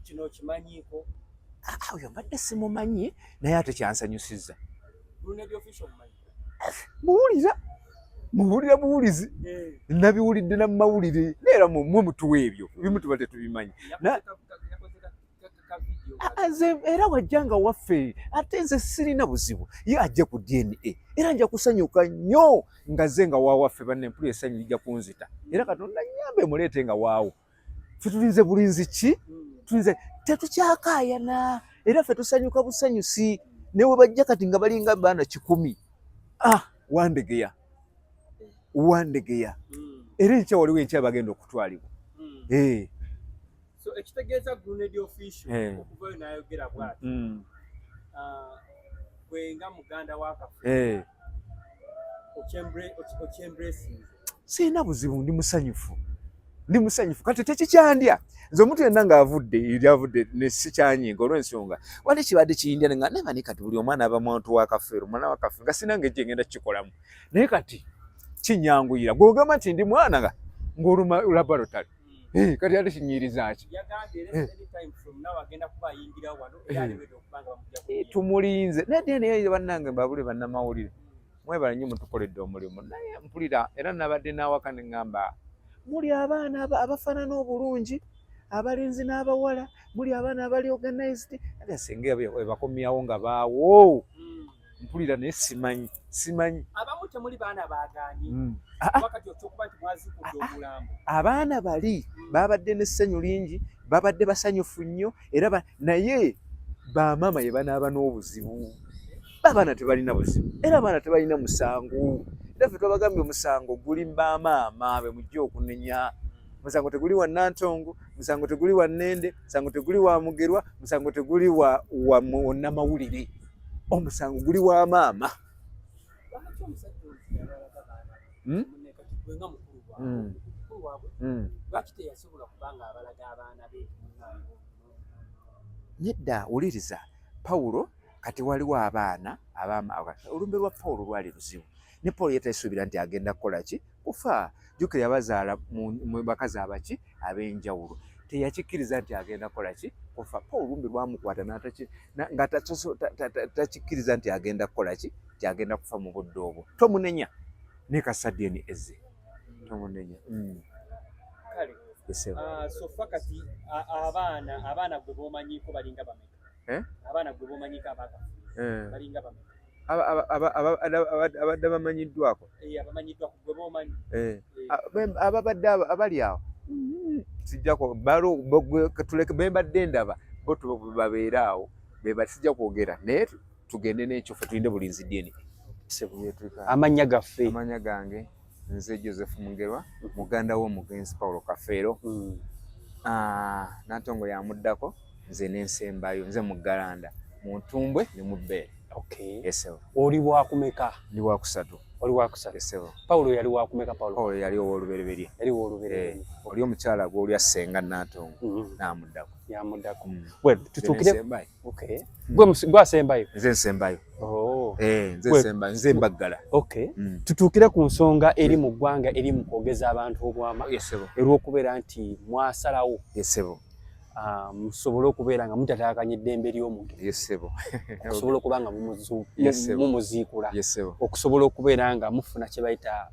kino kimanyiko oyo mbadde simumanyi naye ate kyansanyusizza. Muwulira buwulizi nabiwulidde na mawulire neera mwe mutuwa ebyo bimu tuba tetubimanyi era wajjanga waffe ate nze sirina buzibu ye ajja ku DNA era nja kusanyuka nnyo nga ze nga waawaffe banne empulu essanyu lijja kunzita era Katonda nnyambe muleete nga waawo ffe tulinze bulinzi ki tulinze tetukyakaayana era ffe tusanyuka busanyusi newe bajja kati nga balinga baana 100 wandegeya era enkya waliwo enkya bagenda okutwalibwa. So ekitegeeza Grenade official okuvayo n'ayogera bw'ati gwe nga muganda wa Kafuuzi okyembracing. Sirina buzibu, ndi musanyufu kati tekikyandya nze omuntu yenna ng'avudde ne sikyanyinga olw'ensonga wali kibadde kiyindya nga neba ne kati buli omwana aba muntu wa Kafeero omwana wa Kafeero nga sina ng'ejje ngenda kukikolamu naye kati kinyanguyira gw'ogamba nti ndi mwana nga ng'oluma laboratory kati ate kinyiriza ki tumulinze naye bannange mbabule bannamawulire mwebala nnyo mutukoledde omulimu naye mpulira era nabadde n'awaka ne ŋŋamba muli abaana abafaanana obulungi abalenzi n'abawala muli abaana abali organized ate singa bakomyawo nga baawo mpulira naye simanyi abamu temuli baana baagaanye wakati okyokuba nti mwazikudde omulambo abaana bali babadde n'essanyu lingi babadde basanyufu nnyo era naye bamaama ye banaaba n'obuzibu babaana tebalina buzibu era abaana tebalina musango era ffe twabagambye omusango guli bamaama be mujja okunenya musango teguli wa Nantongo musango teguli wa Nnende musango teguli wa Mugerwa musango teguli wa Namawulire omusango guli wa maama. Nedda wuliriza Pawulo kati waliwo abaana olumbe lwa Pawulo lwali luzibu ne Pawulo yetesuubira nti agenda kukola ki kufa jjukira yabazaala mu bakazi abaki ab'enjawulo teyakikkiriza nti agenda kukola ki kufa Pawulo olumbe lwamukwata nga takikkiriza nti agenda kukola ki kyagenda kufa mu budde obwo tomunenya ne kasadeni eze tomunenya sofa kati abaana gwe b'omanyiko balinga bameka abaana gwe b'omanyiko abaakafuuzi balinga bameka abadde bamanyiddwako abamanyiddwako gwe b'omanyi ababadde abali awo sijjako tuleke bembadde ndaba bo babeera awo sijja kwogera naye tugende n'ekyo ffe tulinde bulinzi DNA. Amannya gaffe amanya gange nze Joseph Mugerwa muganda w'omugenzi Paulo Kafeero Nantongo yamuddako nze n'ensembayo nze mu Galanda mu Ntumbwe ne mu Bbeere. Oli wakumeka? Ndi wakusatu. Oli wakusatu. Esebo. Paulo yali wakumeka? Paulo yali ow'olubereberye. Oli omukyala gw'oli assenga Nantongo n'amuddako. Yamuddako. Bwe tutuukire. Gwe asembayo? Nze nsembayo. Nze nsembayo nze Mbaggala. Tutuukire ku nsonga eri mu ggwanga eri mu kwogeza abantu obwama olw'okubeera nti mwasalawo musobole okubeera nga mutataakanya eddembe ly'omuntu okusobola okuba nga mumuziikula okusobola okubeera nga mufuna kye bayita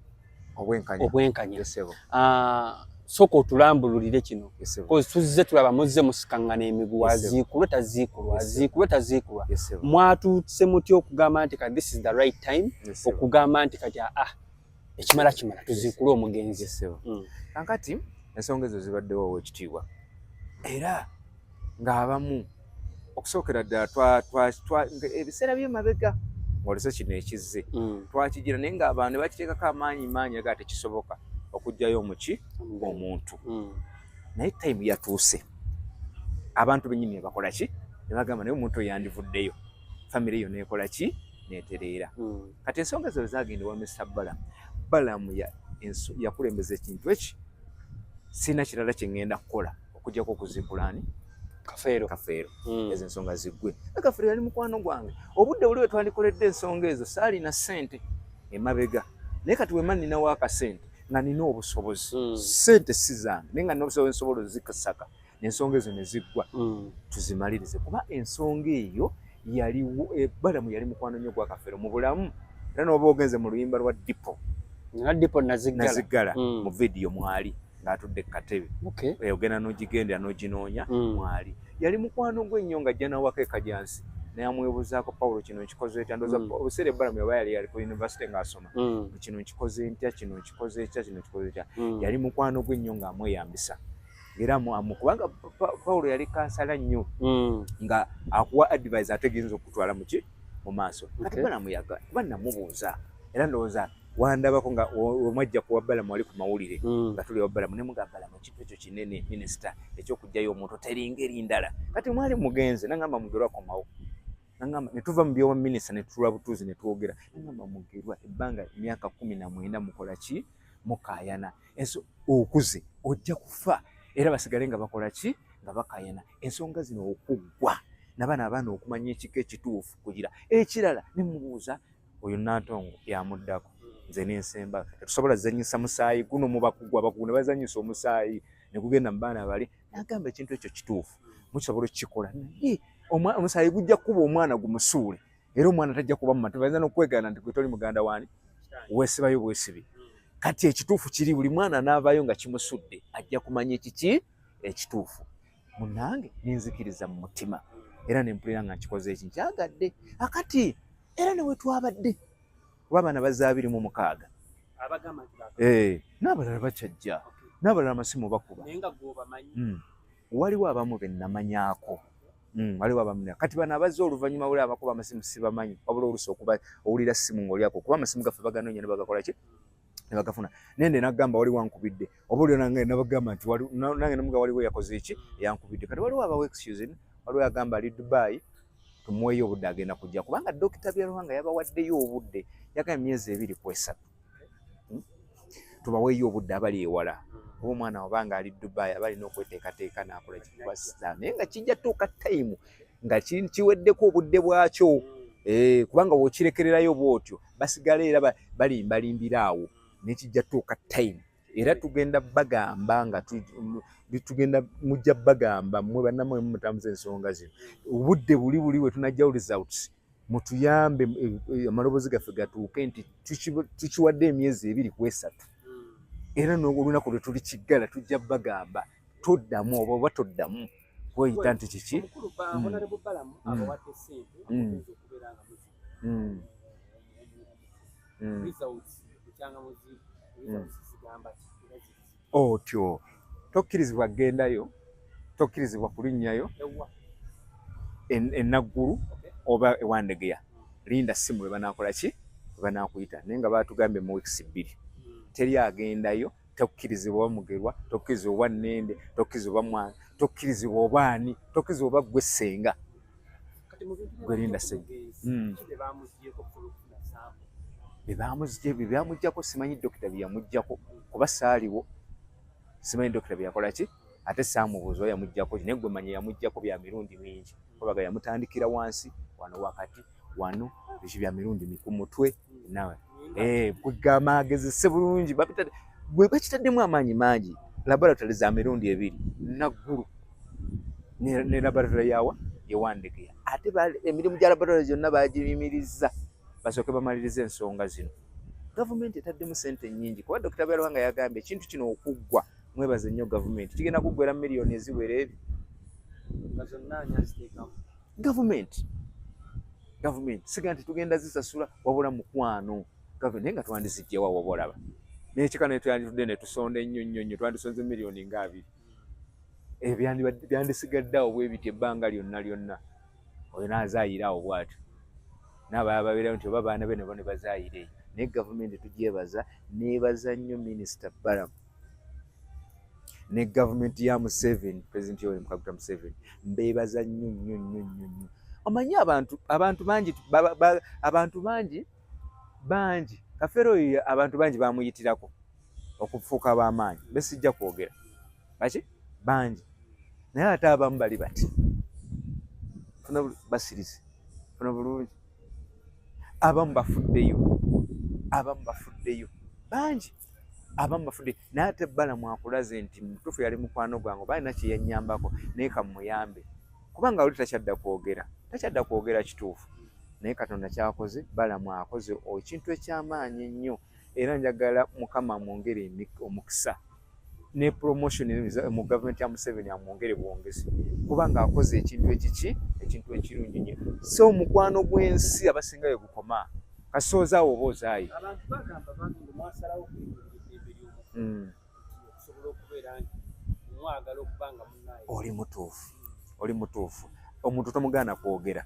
obwenkanya sooka otulambululire kino tuzze tulaba muzze musikaŋŋana emiguwa aziikulwe taziikulwa mwatuuse mutya okugamba nti kati this is the right time okugamba nti kati ekimala tuziikule omugenzi. Kankati ensonga ezo zibaddewo ekitiibwa era ng'abamu okusookera ddala ebiseera by'emabega ng'olese kino ekizze twakigira naye ng'abantu ne bakiteekako amaanyi aga tekisoboka okuggyayo omuntu naye time yatuuse abantu bennyini ne bakola ki ne bagamba naye omuntu oyo yandivuddeyo famire yo neekola ki neetereera kati ensonga ezo zagenda wa Mr. Balamu yakulembeza ekintu eki sina kirala kye ŋŋenda kukola okuggyako okuziikula ani Kafeero ezo ensonga ziggwe. Kafeero yali mukwano gwange obudde buli we twandikoledde ensonga ezo saalina ssente emabega naye kati wema nninawo akasente nga nina obusobozi sente si zange naye nga nina obusobozi nsobola ozikasaka ensonga ezo ne ziggwa tuzimalirize kuba ensonga eyo yaliwo Balamu yali mukwano nnyo gwa Kafeero mu bulamu era n'oba ogenze mu luyimba lwa Dipo naziggala mu vidiyo mwali ng'atudde ku katebe ogenda n'ogigendera n'oginoonya mwali yali mukwano gwe nnyo ng'ajja n'awaka ekajansi naye amwebuzaako Pawulo kino nkikoze etya ndowooza obuseera Balamu yaba yali ku yunivasite ng'asoma kino nkikoze ntya kino nkikoze etya kino nkikoze etya yali mukwano gwe nnyo ng'amweyambisa era kubanga Pawulo yali kansala nnyo nga akuwa advice ate giyinza okutwala mu maaso kati Balamu yaga kuba namubuuza era ndowooza wandabako nga omwajja kuwa Balamu ali ku mawulire nga tuli wa Balamu ne mugamba Balamu ekintu ekyo kinene minisita ekyokugjayo omuntu teringa erindala kati mwali mugenze nangamba mugerwa komawo nangamba ne tuva mu byowa minisita ne tutula butuuzi ne twogera nangamba mugerwa ebbanga emyaka 19 mukola ki mukaayana enso okuze ojja kufa era basigale nga bakola ki nga bakayana ensonga zino okuggwa n'abaana okumanya ekika ekituufu kugira ekirala ne mubuuza oyo Nantongo yamuddako nze n'ensemba tetusobola zanyisa musaayi guno muba kugwa ne bazanyisa omusaayi ne gugenda mu baana bali n'agamba ekintu ekyo kituufu mukisobola okukikola naye omusaayi gujja kuba omwana gumusuule era omwana tajja kuba mu matu bayinza n'okwegana nti gwe toli muganda waani weesibayo bwesibi kati ekituufu kiri buli mwana anaavaayo nga kimusudde ajja kumanya ekiki ekituufu munange ninzikiriza mu mutima era ne mpulira nga nkikoze eki nkyagadde akati era ne wetwabadde oba abaana bazza 26 n'abalala bakyajja n'abalala amasimu bakuba waliwo abamu be nnamanyaako waliwo abamu kati bano abazza oluvannyuma buli abakuba amasimu sibamanyi wabula oluusi okuba owulira ssimu ng'olyako kuba amasimu gaffe baganoonya ne bagakola ki ne bagafuna nende nagamba wali wankubidde oba olyo nange nabagamba nti nange namuga waliwo yakoze eki yankubidde kati waliwo abawo excuse waliwo yagamba ali Dubai tumuweeyo obudde agenda kujja kubanga Dr. Byaruhanga yabawaddeyo obudde yagamba emyezi 2 ku 3 tubaweeyo obudde abali ewala oba omwana wabanga ali Dubai aba alina okweteekateeka n'akola ekikubasisa naye nga kijja tuuka time nga kiweddeko obudde bwakyo kubanga bw'okirekererayo bw'otyo basigala era balimbalimbira awo nekijja tuuka time era tugenda bagamba nga tugenda mujja bagamba mwe bannamwe mutamuza ensonga zino obudde buli we tunajjawo results mutuyambe amaloboozi gaffe gatuuke nti tukiwadde emyezi 2 ku 3 era n'olunaku lwe tuli kiggala tujja bagamba toddamu oba toddamu kweyita nti kiki otyo tokkirizibwa gendayo tokkirizibwa kulinnyayo enaggulu oba ewandegeya linda simu we banaakola ki we banaakuyita naye nga baatugambye mu weeks 2 teri agendayo tokkirizibwa bamugerwa tokkirizibwa oba nnende tokkirizibwa mwana tokkirizibwa obaani tokkirizibwa oba gwe ssenga gwe linda simu byebamuggyako simanyi dokita byeyamuggyako kuba saaliwo simanyi dokita byeyakola ki ate saamubuuza oba yamuggyako naye gwe manya yamuggyako bya mirundi mingi kubaga yamutandikira wansi wano wakati wano ekyo bya mirundi ku mutwe nawe kwegamba agezese bulungi bwe bakitaddemu amaanyi mangi laboratory za mirundi 2 naggulu ne laboratory yawa yewandegeya ate emirimu gya laboratory gyonna bagiyimiriza basooke bamaliriza ensonga zino gavumenti etaddemu sente nnyingi kuba Dr. Byaruhanga yagambye ekintu kino okuggwa mwebaze nnyo gavumenti kigenda kuggwera miliyoni eziwera ebi gavumenti siga nti tugenda zisasula wabula mukwano gavumenti naye nga twandizigyewa waba olaba naye kika netwanditudde ne tusonda ennyo twandisonze miliyoni nga 2 byandisigaddeawo bwe biti ebbanga lyonna oyo naazaayiraawo bw'atyo n'abalala babeerayo nti oba baana be nabo ne bazaayireeyo naye gavumenti tugyebaza neebaza nnyo minisita Balamu ne gavumenti ya Museveni President Yoweri Kaguta Museveni mbeebaza nnyo omanyi abantu bangi Kafeero oyo abantu bangi bamuyitirako okufuuka ab'amaanyi besijja kwogera baki bangi naye ate abamu bali bati funa basirize funa bulungi abamu bafuddeyo bangi abamu bafudde naye ate Balamu akulaze nti mutuufu yali mukwano gwange oba alina kye yannyambako naye kamuyambe kubanga oli takyadda kwogera kituufu naye Katonda kyakoze Balamu akoze ekintu eky'amaanyi ennyo era njagala Mukama amwongere omukisa ne promotion mu gavumenti ya Museveni amwongere bwongezi kubanga akoze ekintu ekirungi nnyo so omukwano gw'ensi abasinga bwe gukoma kasoozawo oba ozaayi abantu bagamba mwasalawo okusobola okubeera nti mwagala okubanga munnaye oli mutuufu omuntu tomugaana kwogera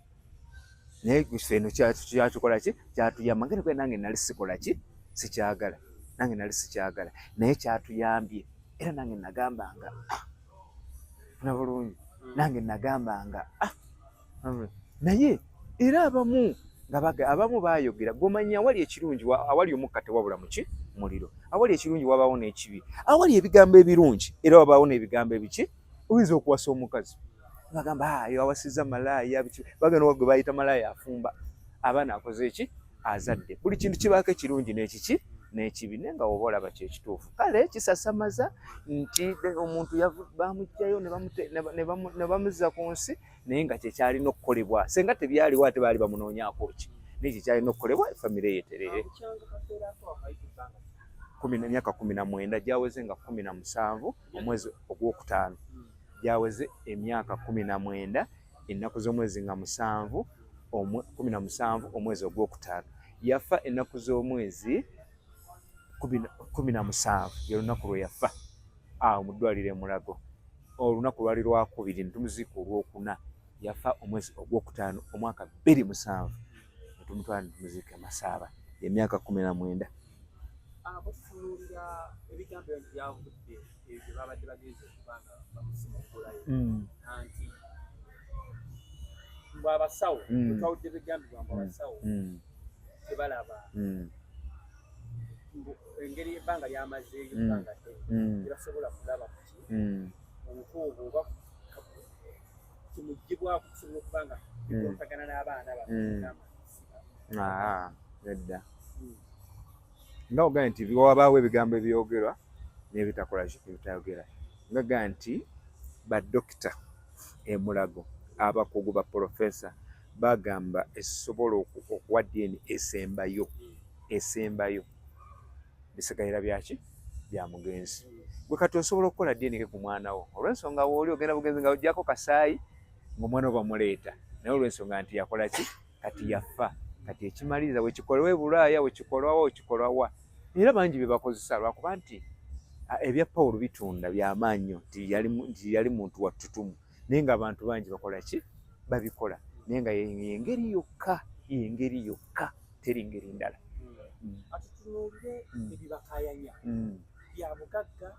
naye eno kyatukola ki kyatuyamba ngene kwe nange nali sikola ki sikyagala nange nali sikyagala naye kyatuyambye era nange nagambanga funa bulungi nange nagambanga naye era abamu bayogera gomanya awali ekirungi awali omukka tewabula muki muliro awali ekirungi wabaawo n'ekibi awali ebigambo ebirungi era wabaawo n'ebigambo ebiki oyinza okuwasa omukazi bagamba awasiza malaaya bagenda gwe bayita malaaya afumba abaana akoze eki azadde buli kintu kibaako ekirungi n'ekiki n'ekibi naye nga woba olaba kyekituufu kale kisasamaza nti omuntu bamugjayo ne bamuzza ku nsi naye nga kyekyalina okukolebwa senga tebyaliwo ate baali bamunoonyaako ki naye kyekyalina okukolebwa efamire yeeterere emyaka 19 gyaweze nga 17 omwezi ogwokutaano gyaweze emyaka 19 ennaku z'omwezi nga 17 omwezi ogwokutaano yafa ennaku z'omwezi 17 yelunaku lwe yafa mu ddwaliro e Mulago olunaku lwali lwakubiri netumuziika olwokuna yafa omwezi ogwokutaano omwaka 2007 netumutwala netumuziika Masaaba emyaka 19 abafunulira ebigambo byavudde ebyo babadde bagenze okubanga bamusimukulayo anti abasawo twawudde ebigambibwa mbu abasawo tebalaba engeri ebbanga lyamazeeyo ebbanga tebasobola kulaba kuki omuntu obwo oba kimugibwako kusobola okubanga bikwatagana n'abaana nedda nga ogaa nti wabaawo ebigambo ebyogerwa n'ebitakola ebitayogera ngaga nti badokita e Mulago abakugu ba profesa bagamba esobola okuwa DNA esembayo bisigalira byaki bya mugenzi gwe kati osobola okukola DNA ku mwana wo olw'ensonga wooli ogenda bugenzi nga ojjako kasaayi ng'omwana wo bamuleeta naye olw'ensonga nti yakola ki kati yafa kati ekimaliriza wekikolwa Bulaaya wekikolwawa wekikolwawa era bangi bye bakozesa lwakuba nti ebya Pawulo bitunda by'amaanyi nti yali muntu wattutumu naye nga abantu bangi bakola ki babikola naye nga yengeri yokka teri ngeri ndala atutunuulire ebibakayanya bya bugagga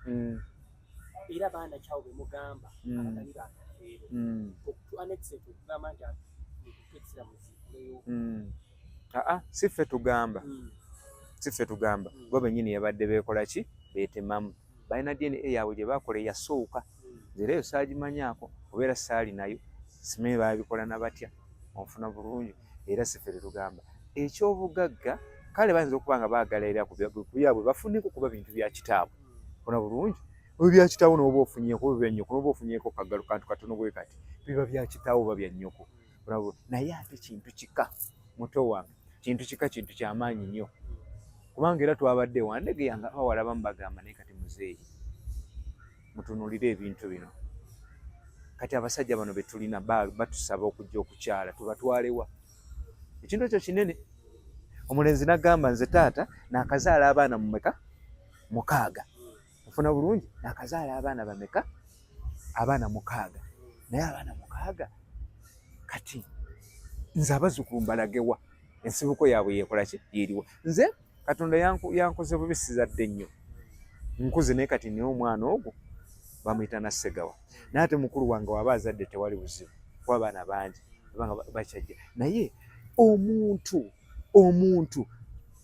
era baana kyawo be mugamba abatali bakafeero okuanexet okugamba nti ekisira muzikuleyo si ffe tugamba bo bennyini yabadde beekola ki beetemamu balina DNA yaabwe gye baakola eyasooka nzira eyo saagimanyaako obeera saali nayo simanyi baabikola na batya onfuna bulungi era si ffe tetugamba ekyobugagga kale bayinza okuba nga baagala era ku byabwe bafuneko kuba bintu bya kitaabwe funa bulungi ebyo bya kitaawo n'oba ofunyeeko biba nnyoko n'oba ofunyeeko kagalo kantu katono bwe kati biba bya kitaawo oba bya nnyoko naye ate kintu kika muto wange kintu ky'amaanyi nnyo kubanga era twabadde wandegeyanga bawala bamu bagamba naye kati muzeeyi mutunuulire ebintu bino kati abasajja bano be tulina batusaba okujja okukyala tubatwalewa ekintu ekyo kinene omulenzi n'agamba nze taata n'akazaala abaana mumeka 6 ofuna bulungi n'akazaala abaana bameka abaana 6 naye abaana 6 kati nze abazzukulu mbalagewa ensibuko yaabwe yeekola ki yeeriwa nze Katonda yankoze bubi sizadde nnyo nkuze naye kati niyo omwana ogwo bamuyita Nassegawa naye ate mukulu wange waba azadde tewali buzibu kuba abaana bangi bakyajja naye omuntu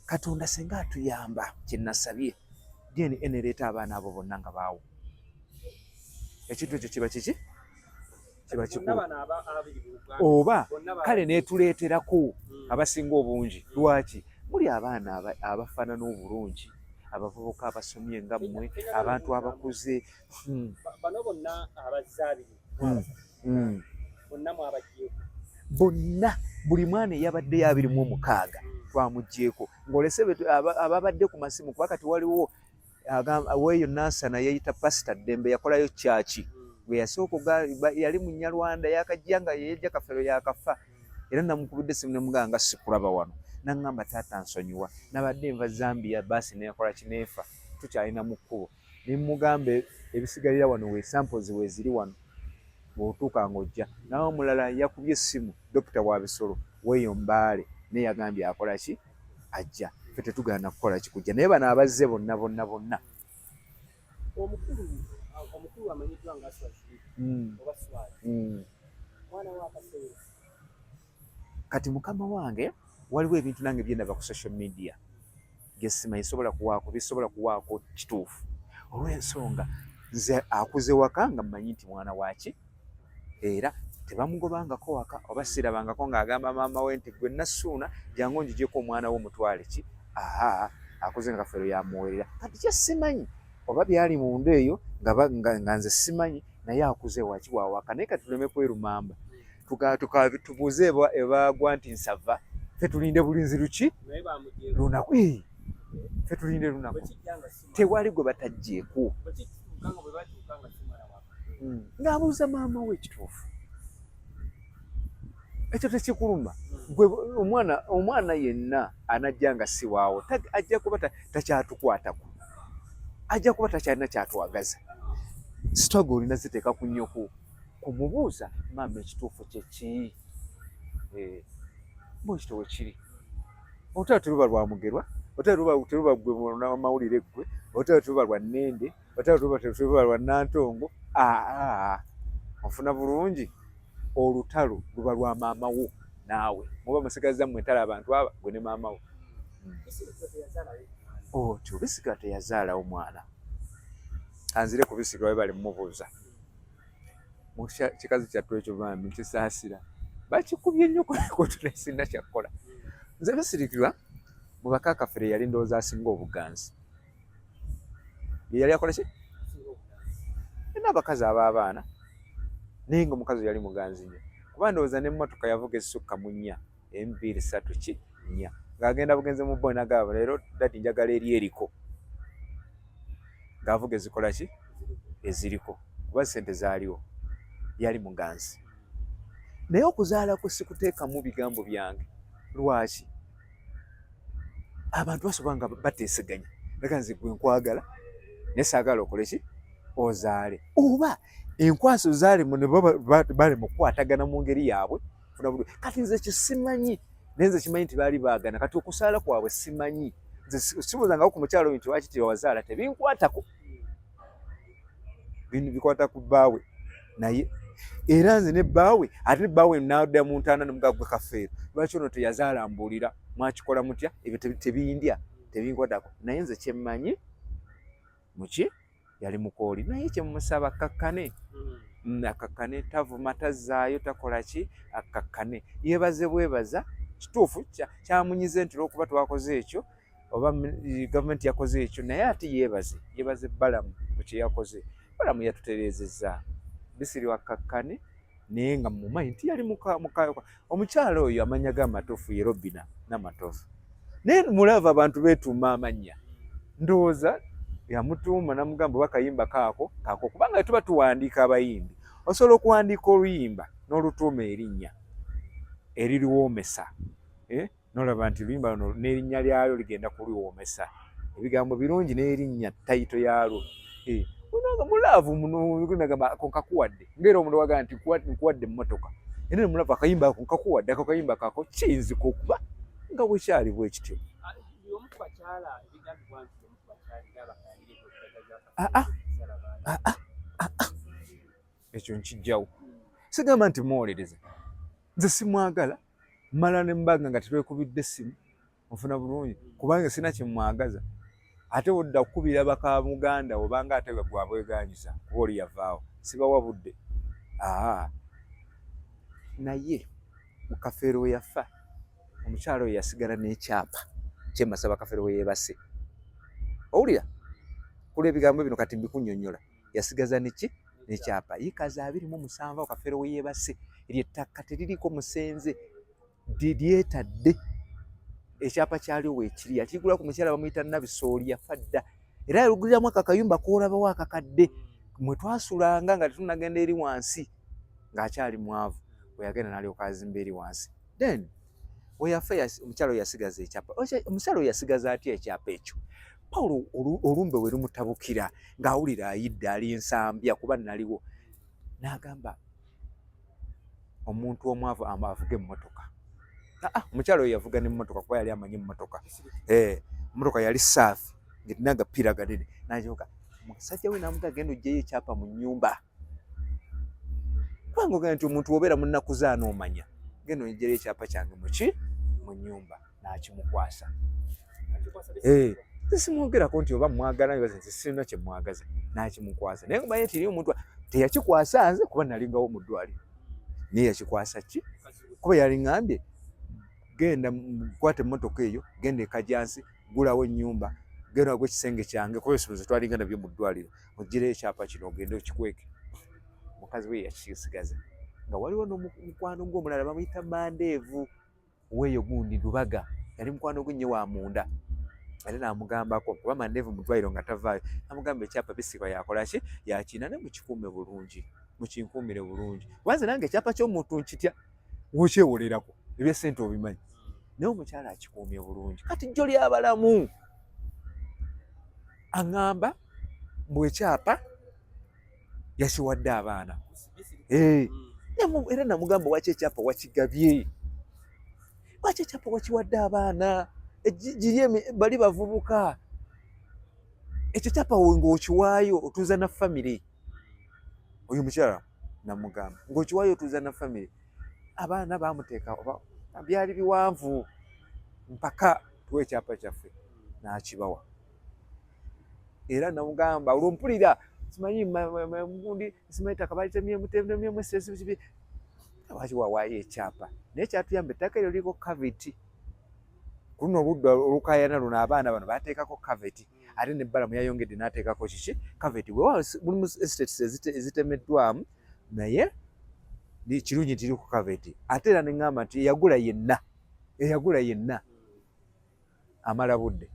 Katonda senga atuyamba kye nasabye DNA nereeta abaana abo bonna nga baawo ekintu ekyo kiba kiki kiba kikulu oba kale neetuleeterako abasinga obungi lwaki muli abaana abafaanana obulungi abavubuka abasomye nga mmwe abantu abakuze bano bonna abazaabiri bonna mwabagyeko bonna buli mwana eyabadde 26 twamugyeko ng'olese ababadde ku masimu kuba kati waliwo weeyo Nansana yayita Pastor Dembe yakolayo kyaki bwe yasooka yali mu Nyalwanda yakajja nga yejja Kafeero yakafa era namukubidde simu nemuganga sikulaba wano naŋŋamba taata nsonyiwa nabadde nva Zambia basi nekola kineefa tukyalina mu kkubo nemugambe ebisigalira wano we samples weziri wano bw'otuuka ng'ojja nawe omulala yakubye essimu dokita wa bisolo weeyo Mbaale naye yagambye akola ki ajja ffe tetugaana kukola kikujja naye bano abazze bonna omukulu amanyiddwa nga Swazili oba Swali mwana wa Kaseera kati mukama wange waliwo ebintu nange byendaba ku social media byesimanyi bisobola kuwaako kituufu olw'ensonga nze akuze waka nga mmanyi nti mwana waki era tebamugobangako waka oba sirabangako ng'agamba maama we nti gwe Nasuuna jangu onjigyeko omwana wo omutwale ki akuze nga Kafeero yamuweerera kati kyesimanyi oba byali munda eyo nga nze simanyi naye akuze waki wawaka naye kati tuleme kwerumamba tubuuze ebagwa nti nsava ffe tulinde bulinzi luki lunaku ffe tulinde lunaku tewali gwe batajjeeko ng'abuuza maama we ekituufu ekyo tekikuluma gwe omwana yenna anajja nga si waawo ajja kuba takyatukwatako ajja kuba takyalina kyatwagaza sitwaga olina ziteeka ku nnyoko kumubuuza maama ekituufu kyeki ekituufu kiri otera teruba lwa Mugerwa otera teruba gwe namawulire gwe otera teruba lwa Nnende otera teruba lwa Nantongo ofuna bulungi olutalo luba lwa maama wo naawe muba musigaza mmwe entala abantu aba gwe ne maama wo otyo bisigala teyazaalawo mwana anzire ku bisigala bali mumubuuza kikazi kyattu ekyo bambi nkisaasira bakikubye nnyo kotula sinna kyakkola nze bisirikirwa mu baka Kafeero yali ndowooza asinga obuganzi yali akola ki n'abakazi ab'abaana naye nga omukazi yali muganzi nnyo kuba ndowooza n'emmotoka yavuga esukka mu 4 4 ng'agenda bugenze mu bbo nagaba leero dadi njagala eri eriko ng'avuga ezikola ki eziriko kuba ssente zaaliwo yali muganzi naye okuzaala kwe sikuteekamu bigambo byange lwaki abantu basobola nga bateeseganya naga nze gwe nkwagala naye saagala okole ki ozaale oba enkwaso zaalimu ne bali mu kukwatagana mu ngeri yaabwe kati nze kisimanyi naye nze kimanyi nti baali baagana kati okusaala kwabwe simanyi nze sibuuzangako ku mukyalo nti waki tewazaala tebinkwatako bino bikwata ku bbaawe naye era nze ne bbaawe ate ne bbaawe n'adda mu ntaana ne mugagwe Kafeero lwaki ono teyazaala mbuulira mwakikola mutya ebyo tebindya tebinkwatako naye nze kyemmanyi muki yali mukooli naye kyemusaba akakkane akakkane tavuma tazaayo takola ki akakkane yeebaze bwebaza kituufu kyamunyize nti olwokuba twakoze ekyo oba gavumenti yakoze ekyo naye ate yeebaze Balamu mu kye yakoze Balamu yatutereezezza bisiri wakakkane naye nga mumanyi nti yali mukayo omukyalo oyo amanya g'amatofu ye Robina n'amatofu naye mulava abantu beetuuma amannya ndowooza yamutuuma namugamba bakayimba kaako kubanga tuba tuwandiika abayimbi osobola okuwandiika oluyimba n'olutuuma erinnya eriliwoomesa nolaba nti oluyimba luno n'erinnya lyalyo ligenda kuliwoomesa ebigambo birungi n'erinnya tayito yalwo mulaavu munagamba nkakuwadde ngaera omuntu wagamba nti nkuwadde emmotoka era nemulaavu akayimba ako nkakuwadde ako kayimba kaako kiyinzika okuba nga bwekyali bwe kityo ekyo nkijjawo sigamba nti muwolereza nze simwagala mala ne mbaga nga tetwekubidde essimu nfuna bulungi kubanga sina kyemwagaza ate odda kukubira baka Muganda obanga ate gwabweganyiza kuba oli yavaawo sibawa budde naye mu Kafeero we yafa omukyalo oyo yasigala n'ekyapa kyemasaba Kafeero we yeebase owulira kula ebigambo bino kati mbikunyonyola yasigaza neki nekyapa yikaza 27 kafeero we yeebase ery'ettaka teririiko musenze lyetadde ekyapa kyaliwo weekiri yakigula ku mukyala bamuyita Nabisooli yafa dda era yaluguliramu akakayumba koolabawo akakadde mwe twasulanga nga tetunagenda eri wansi ng'akyali mwavu we yagenda n'alyoka azimba eri wansi then we yafa omukyala we yasigaza ekyapa omukyala we yasigaza atya ekyapa ekyo Pawulo olumbe we lumutabukira ng'awulira ayidde ali ensambya kuba naliwo n'agamba omuntu omwavu avuga emmotoka omukyala we yavuga n'emmotoka kuba yali amanyi emmotoka emmotoka yali saafi ng'erina agapiira ganene n'agyoka omusajja we n'amuga genda oggyeyo ekyapa mu nnyumba kubanga ogenda nti omuntu obeera mu nnaku zaana omanya genda onjjerayo ekyapa kyange mu nnyumba n'akimukwasa simwogerako nti oba mwagala nti sirina kye mwagaza n'akimukwasa naye kumanye nti eri omuntu teyakikwasa nze kuba nalingawo mu ddwaliro naye yakikwasa ki kuba yaliŋŋambye genda kwata emmotoka eyo genda ekajjansi gulawo ennyumba genda wagwa ekisenge kyange kuba ebisuubizo twalinga nabyo mu ddwaliro oggyireyo ekyapa kino ogende okikweke mukazi we yakisigaza nga waliwo n'omukwano gw'omulala bamuyita Mandeevu weeyo gundi Lubaga yali mukwano gwe nnyo wa munda ate n'amugambako kuba Mandeevu mu ddwaliro nga tavaayo n'amugamba ekyapa bisiba yakola ki yakina ne mukikuume bulungi mukinkuumire bulungi kubanze nange ekyapa ky'omuntu nkitya wokyewolerako ebyesente obimanyi naye omukyala akikuumye bulungi kati jjo lyabalamu aŋŋamba mbw ekyapa yakiwadde abaana era namugamba waki ekyapa wakigabye waki ekyapa wakiwadde abaana bali bavubuka ekyo kyapa ng'okiwaayo otuuza na famire oyo mukyala namugamba ng'okiwaayo otuuza na famire abaana bamuteeka byali biwanvu mpaka tuwa ekyapa kyaffe n'akibawa era namugamba olwompulira simanyi gundi simanyi ttaka balitemyemu esesibi lwaki wawaayo ekyapa naye kyatuyamba ettaka eryo liko kaveti ku luno oludda olukayana luno abaana bano bateekako kaveti ate nebbalamu yayongedde n'ateekako kiki kaveti mulimu estates ezitemeddwamu naye kirungi nti liko kaveti ate era neŋŋamba nti eyagula yenna amala budde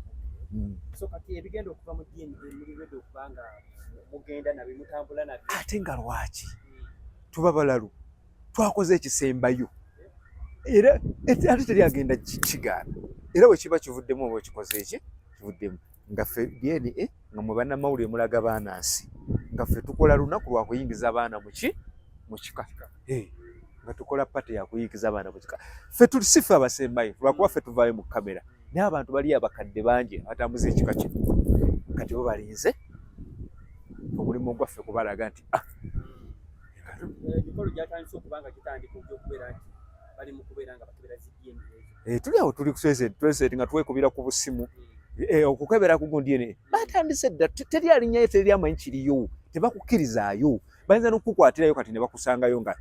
so kati ebigenda okuva mu DNA muliwedde okubanga mugenda nabyo mutambula nabyo ate nga lwaki tuba balalu twakoze ekisembayo era ate teryagenda kigaana era bwe kiba kivuddemu oba okikoze eki kivuddemu nga ffe DNA nga mwe bannamawulire mulaga baana nsi nga ffe tukola lunaku lwa kuyingiza abaana mu kika nga tukola pate ya kuyingiza abaana mu kika ffe tuli si ffe abasembayo lwakuba ffe tuvaayo mu kamera naye abantu bali abakadde bangi abatambuza ekika kino kati bo balinze omulimu gwaffe kubalaga nti emikolo gyatandise okubanga gitandika okubeera nti bali mu kubeera nga bakebera DNA tuli awo tuli kuseseti nga twekubira ku busimu okukebera ku gundi ene batandise dda teri alinnyayo teri amanyi kiriyo tebakukkirizaayo bayinza n'okukukwatirayo kati ne bakusangayo nga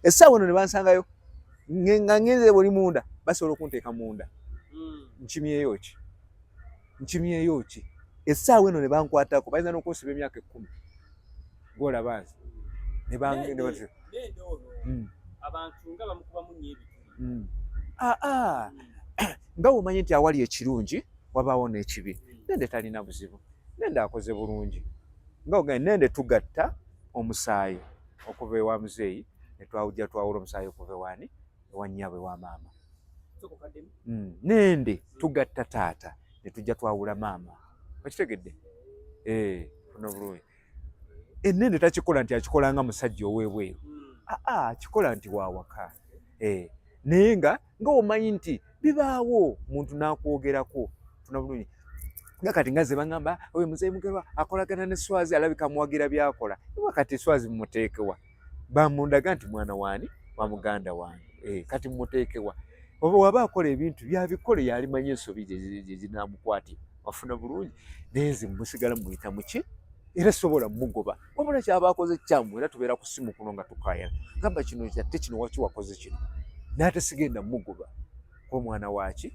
essaawa eno ne bansangayo nga ngenze buli munda basobola okunteeka munda nkimyeyo ki essaawa eno ne bankwatako bayinza n'okunsiba emyaka 10 gwolaba nti abantu nga bamukubamu nnyo ebitu nga womanyi nti awali ekirungi wabaawo n'ekibi nende talina buzibu nende akoze bulungi nga ogenda nende tugatta omusaayi okuva ewa muzeeyi netwawujja twawula omusaayi okuva ewaani ewa nnyabwe wa maama nende tugatta taata netujja twawula maama okitegedde ono bulungi ennende takikola nti akikola nga musajja ow'ebweru akikola nti wawaka naye nga omanyi nti bibaawo muntu n'akwogerako funa bulungi nga kati nga ze baŋŋamba oyo muzeeyi mugerwa akolagana ne Swazi alabika muwagira byakola iwa kati Swazi mumuteekewa bamundaga nti mwana waani wa muganda wange kati mumuteekewa oba waba akola ebintu byabikole yalimanyi ensobi gye zinaamukwatira wafuna bulungi naye nze musigala muyita muki era sobola mugoba wabula kyaba akoze kyamu era tubeera ku simu kuno nga tukayana gamba kino kyatte kino waki wakoze kino n'ate sigenda mugoba kuba mwana waaki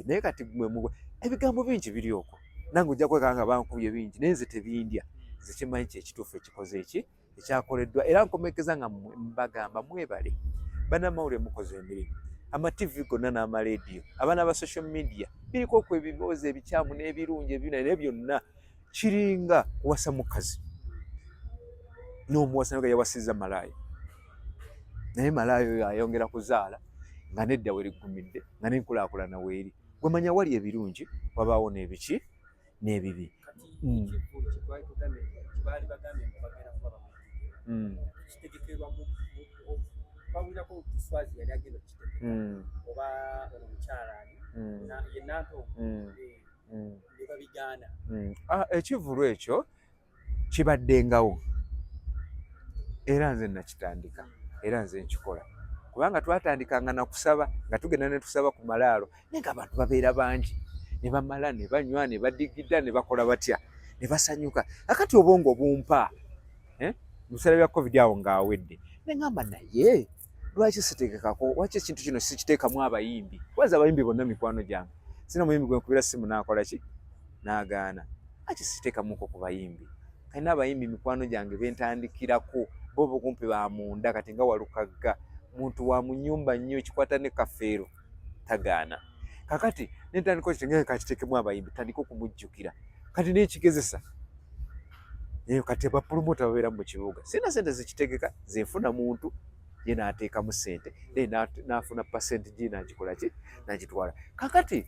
naye kati ebigambo bingi biri okwo nange ojja kwekanga bankubye bingi naye nze tebindya nze kimanyi kyekituufu ekikoze eki ekyakoleddwa era nkomekeza nga mbagamba mwebale bannamawulire mukoze emirimu amativi gonna n'amarediyo abaana ba social media biriko okwo ebiboozi ebikyamu n'ebirungi ebinene byonna kiringa kuwasa mukazi n'omuwasa nga yawasizza malaayi naye malaayi oyo ayongera kuzaala nga nedda werigumidde nga n'enkulaakulana weeri gwemanya wali ebirungi wabaawo n'ebiki n'ebibi bawulirako Kiswazi yali agenda okukitegeka oba omukyalaani yennato ne babigaana. Ekivulu ekyo kibaddengawo era nze nakitandika era nze nkikola kubanga twatandikanga nakusaba nga tugenda ne tusaba ku malaalo naye ng'abantu babeera bangi ne bamala ne banywa ne badigida ne bakola batya ne basanyuka akati obwongo bumpa mubiseera bya covid awo ng'awedde ne ngamba naye lwaki sitegekako waki ekintu kino sikiteekamu abayimbi waza abayimbi bonna mikwano gyange sina muyimbi gwe nkubira simu n'akola ki n'agaana lwaki siteekamuko ku bayimbi kalina abayimbi mikwano gyange bentandikirako bo bukumpi ba munda kati nga walukagga muntu wa mu nnyumba nnyo ekikwata ne kafeero tagaana kakati nentandika kitengere kakiteekemu abayimbi tandika okumujjukira kati n'ekigezesa kati abapromota babeera mu kibuga sina sente zikitegeka zenfuna muntu ye n'ateekamu ssente n'afuna pasenti gi n'agikola ki n'agitwala kakati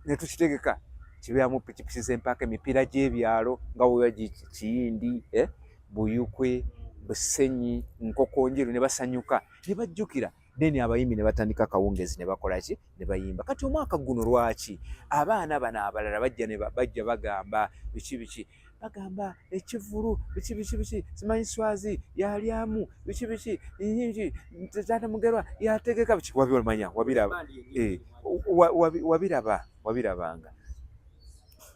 ne tukitegeka kibeeramu pikipiki z'empaka emipiira gy'ebyalo nga wewa kiyindi buyukwe busenyi nkokonjeru ne basanyuka ne bajjukira then abayimbi ne batandika akawungezi ne bakola ki ne bayimba kati omwaka guno lwaki abaana bano abalala bajja bagamba biki bagamba ekivulu biki simanyi Swazi yalyamu biki Taata Mugerwa yategeka biki wabimanya wabirabanga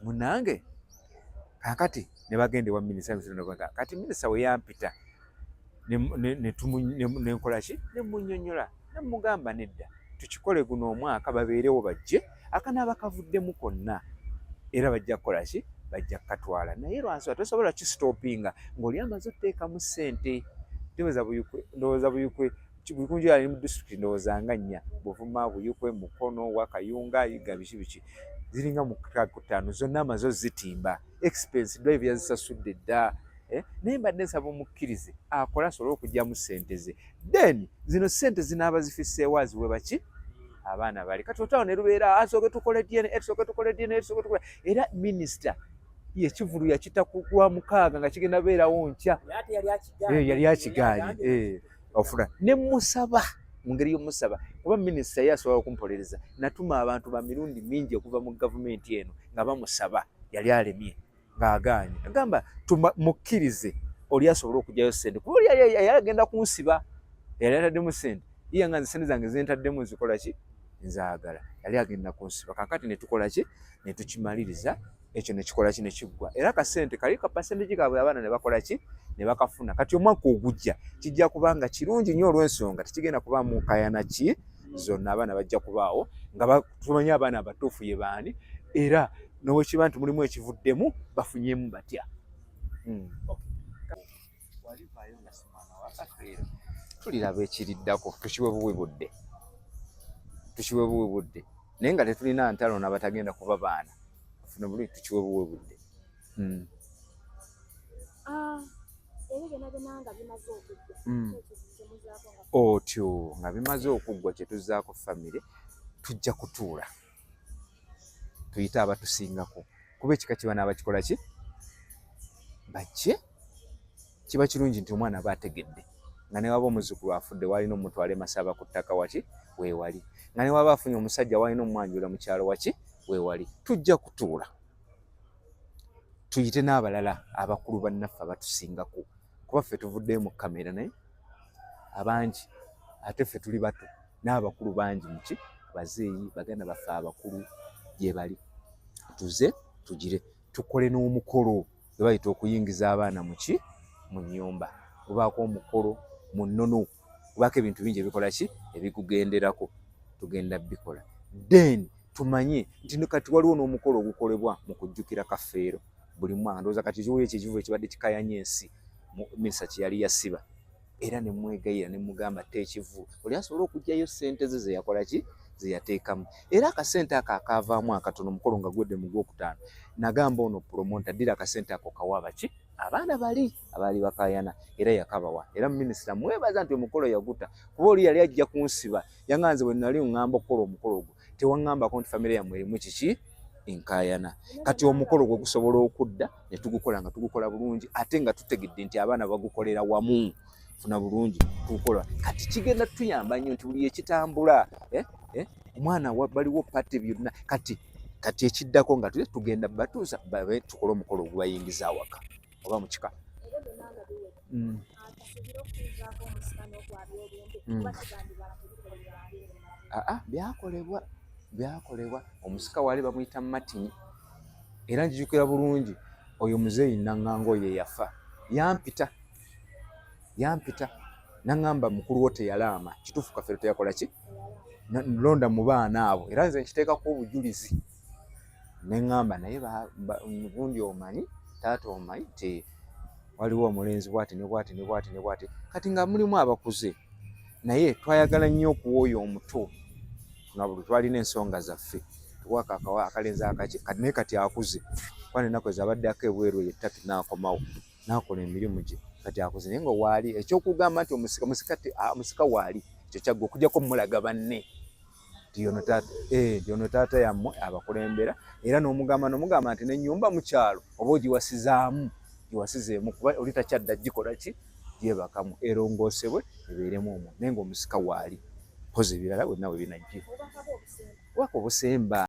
munange kakati ne bagende wa minisita kati minisita we yampita ne nkola ki ne munnyonnyola ne mugamba nedda tukikole guno omwaka babeerewo bajje akanaaba kavuddemu konna era bajja kukola ki bajja kukatwala naye lwansonga tosobola kisitopinga ng'oli amaze otteekamu ssente ndowooza buyukwe bukunju yali mu disitulikiti ndowooza nga 4 Buvuma Buyukwe Mukono Wakayunga Yiga biki ziringa mu 5 zonna amaze zitimba expense drive yazisasudde dda naye mbadde nsaba omukkirize akola asobole okugyamu ssente ze then zino ssente zinaaba zifisseewo aziwe baki abaana bali kati otawo ne lubeera asooke tukole DNA era minisita yekivulu yakita kuwa 6 nga kigenda beerawo nkya yali akigaanye ofuna ne musaba mu ngeri y'omusaba kuba minisita ye asobola okumpolereza natuma abantu ba mirundi mingi okuva mu gavumenti eno nga bamusaba yali alemye ng'agaanye agamba mukkirize oli asobole okugyayo ssente kuba oli yali agenda kunsiba yali ataddemu ssente iye nga nze ssente zange zentaddemu nzikola ki nzaagala yali agenda kunsiba kakati ne tukola ki ne tukimaliriza ekyo ne kikola ki ne kiggwa era akasente kali ka pasentegi kaabwe abaana ne bakola ki ne bakafuna kati omwaka ogujja kijja kubanga kirungi nnyo olw'ensonga tekigenda kuba mu nkayana ki zonna abaana bajja kubaawo nga tumanyi abaana abatuufu ye baani era n'owekiba nti mulimu ekivuddemu bafunyemu batya tuliraba ekiriddako tukiwe buwe budde naye nga tetulina ntalo n'abatagenda kuba baana funa buli tukiwe buwe budde otyo nga bimaze okuggwa kyetuzaako famire tujja kutuula tuyite abatusingako kuba ekika kiba n'abakikola ki bajje kiba kirungi nti omwana aba ategedde nga ne waba omuzzukulu afudde walina omutwala emasaba ku ttaka waki weewali nga ne waba afunye omusajja walina omwanjula mu kyalo waki weewali tujja kutuula tuyite n'abalala abakulu bannaffe abatusingako kuba ffe tuvuddeyo mu kamera naye abangi ate ffe tuli bato n'abakulu bangi muki bazeeyi baganda baffe abakulu gye bali tuze tugire tukole n'omukolo gwe bayita okuyingiza abaana muki mu nnyumba kubaako omukolo mu nnono kubaako ebintu bingi ebikola ki ebikugenderako tugenda bikola then tumanye nti kati waliwo n'omukolo ogukolebwa mu kujjukira Kafeero buli mwaka. Ndowooza kati kiwo ekivuvu ekibadde kikayanya ensi Minisita kye yali yasiba, era ne mwegayira ne mugamba teekivu oli asobola okuggyayo ssente ze ze yakola ki ze yateekamu. Era akasente ako akaavaamu akatono omukolo nga gwedde mu Gwokutaano, nagamba ono promota ddira akasente ako kawa baki abaana bali abaali bakayana, era yakabawa. Era Minisita mwebaza nti omukolo yaguta, kuba oli yali ajja kunsiba yanganze bwe nali ngamba okukola omukolo ogwo tewaŋŋambako nti famire yammwe erimu kiki enkayana. Kati omukolo gwe gusobola okudda ne tugukola nga tugukola bulungi ate nga tutegedde nti abaana bagukolera wamu funa bulungi tugukola. Kati kigenda tuyamba nnyo nti buli ekitambula omwana baliwo pate byonna kati ekiddako nga tugenda batuusa babe tukole omukolo ogubayingiza awaka oba mu kika. Byakolebwa omusika wali bamuyita Matinyi, era njijukira bulungi oyo muzeeyi Naŋŋanga oyo yafa yampita naŋŋamba mukulu wo teyalaama kituufu Kafeero teyakola ki londa mu baana abo, era nze nkiteekako obujulizi neŋŋamba naye gundi omanyi taata omanyi nti waliwo omulenzi bwati ne bwati ne bwati ne bwati, kati nga mulimu abakuze naye twayagala nnyo okuwa oyo omuto buli twalina ensonga zaffe tuwaka akalenzi akaki naye kati akuze kuba nenaku ezo abaddeko ebweru yettaki n'akomawo n'akola emirimu gye kati akuze. Naye nga waali ekyokugamba nti omusika waali ekyo kyaggwe okujjako mulaga banne nti ono taata yammwe abakulembera, era n'omugamba nti n'ennyumba mu kyalo oba ogiwasizaamu giwasizeemu kuba oli takyadda gikola ki gyebakamu erongoosebwe ebeeremu omwo, naye nga omusika waali pozi ebirala bwe nawe binajje waka obusemba.